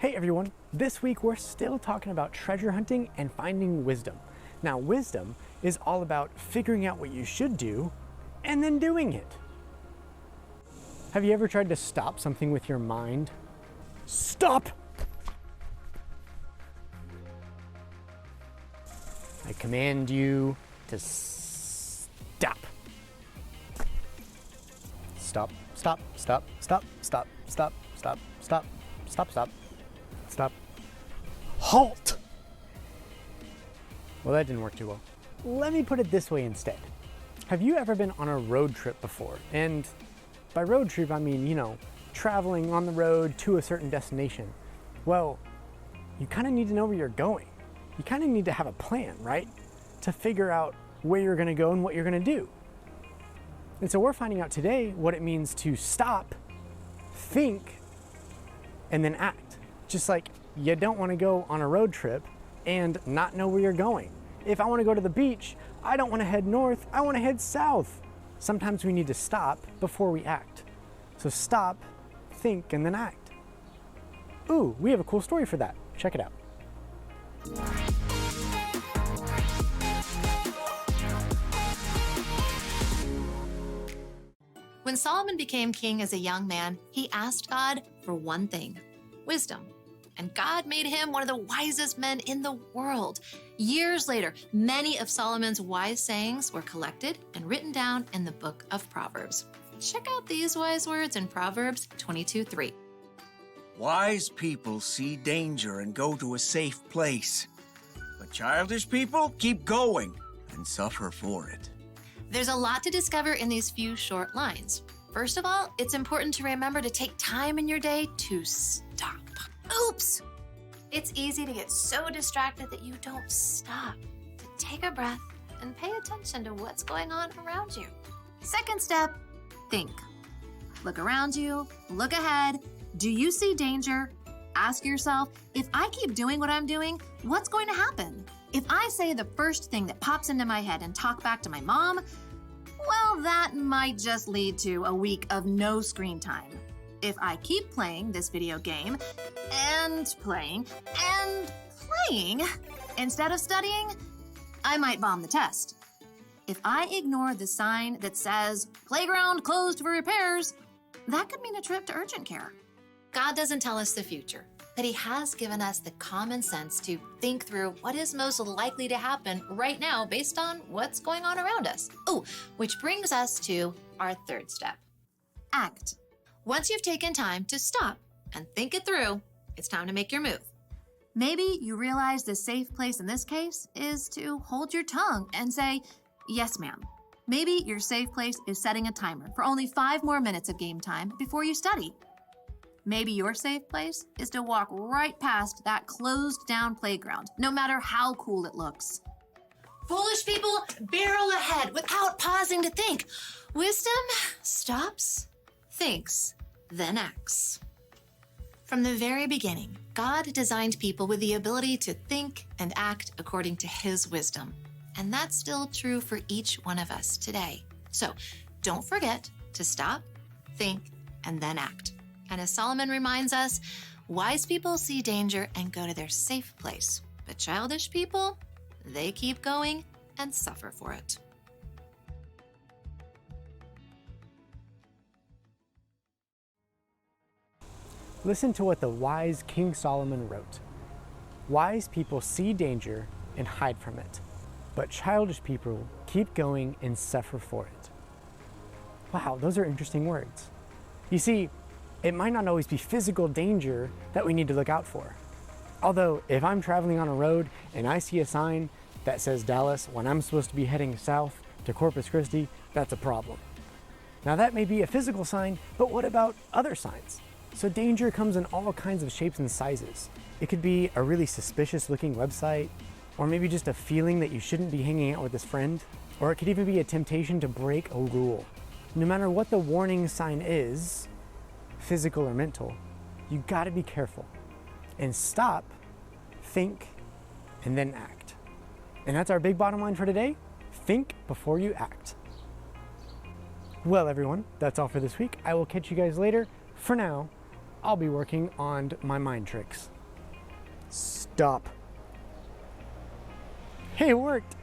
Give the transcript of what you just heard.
Hey everyone, this week we're still talking about treasure hunting and finding wisdom. Now, wisdom is all about figuring out what you should do and then doing it. Have you ever tried to stop something with your mind? Stop! I command you to stop. Stop, stop, stop, stop, stop, stop, stop, stop, stop, stop. Stop. Halt! Well, that didn't work too well. Let me put it this way instead. Have you ever been on a road trip before? And by road trip, I mean, traveling on the road to a certain destination. Well, you kind of need to know where you're going. You kind of need to have a plan, right? To figure out where you're going to go and what you're going to do. And so we're finding out today what it means to stop, think, and then act. Just like you don't want to go on a road trip and not know where you're going. If I want to go to the beach, I don't want to head north, I want to head south. Sometimes we need to stop before we act. So stop, think, and then act. Ooh, we have a cool story for that. Check it out. When Solomon became king as a young man, he asked God for one thing: wisdom. And God made him one of the wisest men in the world. Years later, many of Solomon's wise sayings were collected and written down in the book of Proverbs. Check out these wise words in Proverbs 22:3. Wise people see danger and go to a safe place, but childish people keep going and suffer for it. There's a lot to discover in these few short lines. First of all, it's important to remember to take time in your day to stop. Oops! It's easy to get so distracted that you don't stop to take a breath and pay attention to what's going on around you. Second step, think. Look around you, look ahead. Do you see danger? Ask yourself, if I keep doing what I'm doing, what's going to happen? If I say the first thing that pops into my head and talk back to my mom, well, that might just lead to a week of no screen time. If I keep playing this video game and playing instead of studying, I might bomb the test. If I ignore the sign that says playground closed for repairs, that could mean a trip to urgent care. God doesn't tell us the future, but he has given us the common sense to think through what is most likely to happen right now based on what's going on around us. Oh, which brings us to our third step: act. Once you've taken time to stop and think it through, it's time to make your move. Maybe you realize the safe place in this case is to hold your tongue and say, "Yes, ma'am." Maybe your safe place is setting a timer for only 5 more minutes of game time before you study. Maybe your safe place is to walk right past that closed down playground, no matter how cool it looks. Foolish people barrel ahead without pausing to think. Wisdom stops, thinks, then acts. From the very beginning, God designed people with the ability to think and act according to his wisdom. And that's still true for each one of us today. So don't forget to stop, think, and then act. And as Solomon reminds us, wise people see danger and go to their safe place. But childish people, they keep going and suffer for it. Listen to what the wise King Solomon wrote. Wise people see danger and hide from it, but childish people keep going and suffer for it. Wow, those are interesting words. You see, it might not always be physical danger that we need to look out for. Although, if I'm traveling on a road and I see a sign that says Dallas when I'm supposed to be heading south to Corpus Christi, that's a problem. Now that may be a physical sign, but what about other signs? So danger comes in all kinds of shapes and sizes. It could be a really suspicious looking website, or maybe just a feeling that you shouldn't be hanging out with this friend, or it could even be a temptation to break a rule. No matter what the warning sign is, physical or mental, you gotta be careful and stop, think, and then act. And that's our big bottom line for today. Think before you act. Well, everyone, that's all for this week. I will catch you guys later. For now, I'll be working on my mind tricks. Stop. Hey, it worked.